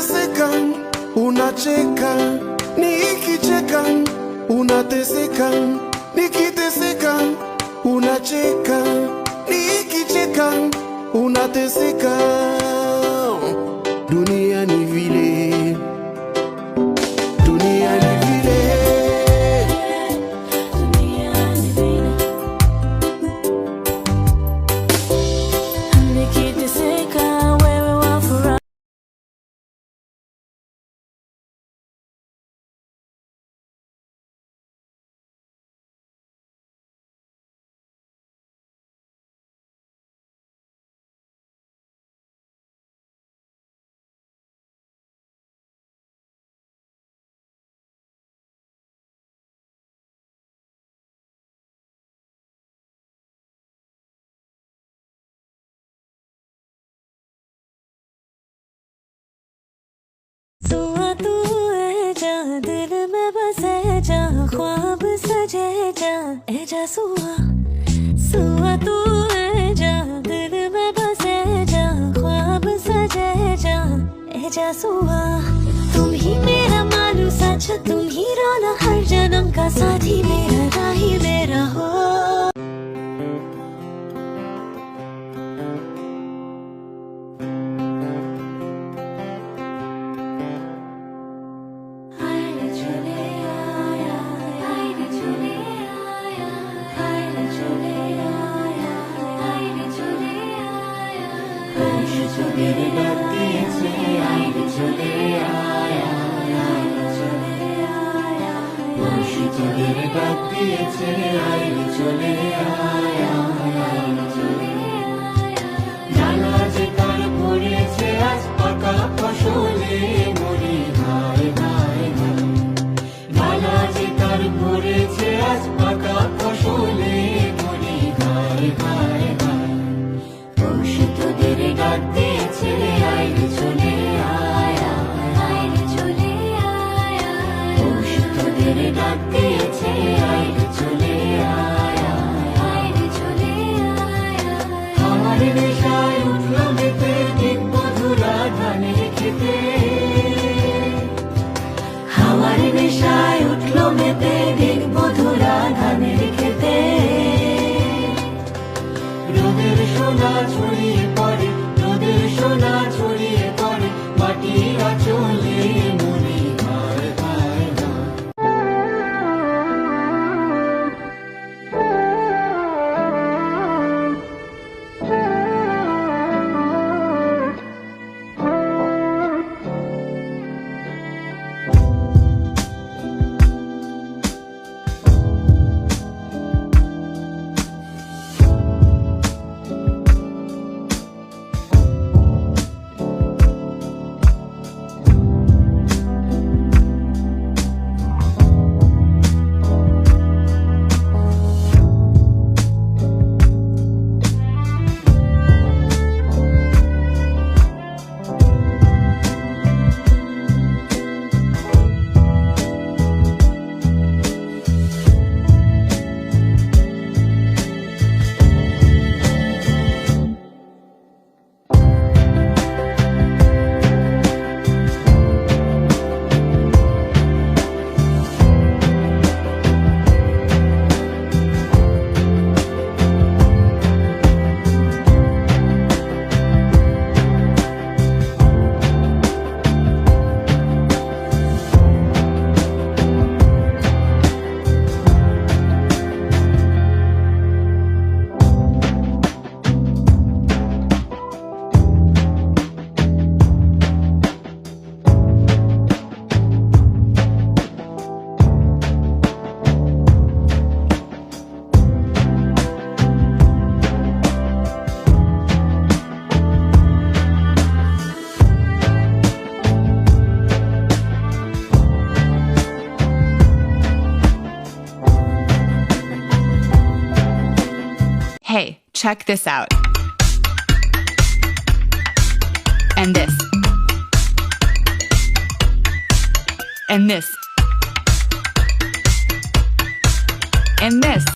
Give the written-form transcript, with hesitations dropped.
nikiteseka unacheka, nikicheka unateseka, nikiteseka unacheka, nikicheka unateseka. Dunia ni vile, dunia ni vile, dunia ni vile. Nikiteseka wewe wafurahi. सुआ तू है जा दिल में बसे जा, ख्वाब सजे जा ए जा सुआ। सुआ तू है जा दिल में बसे जा, ख्वाब सजे जा ए जा सुआ। तुम ही मेरा मालूम सच, तुम ही रोना हर जन्म का साथी, मेरा राही मेरा हो। मेरे लगती से आए चले आया, आए चले आया। मुर्शिद मेरे लगती से आए चले आया, आए चले आया। জানা যে তার পড়েছে আজ পাকা ফসলে মরি হায় হায় হায়। জানা যে তার পড়েছে আজ পাকা ফসলে মরি হায় হায় হায়। মুর্শিদ তোদের ডাক দিয়েছে আইরে চলে আয়া, আইরে চলে আয়া। মুর্শিদ তোদের ডাক দিয়েছে আইরে চলে আয়া, আইরে চলে আয়া। আমার নেশায় উঠলো মেতে দিন মধুরা ধানের খেতে, আমার নেশায় উঠলো মেতে দিন মধুরা ধানের খেতে। রোদের সোনা ছড়িয়ে পড়ে, রোদের সোনা ছড়িয়ে পড়ে, মাটির আঁচলে মরি হায় হায় হায়। Hey, check this out. And this. And this. And this.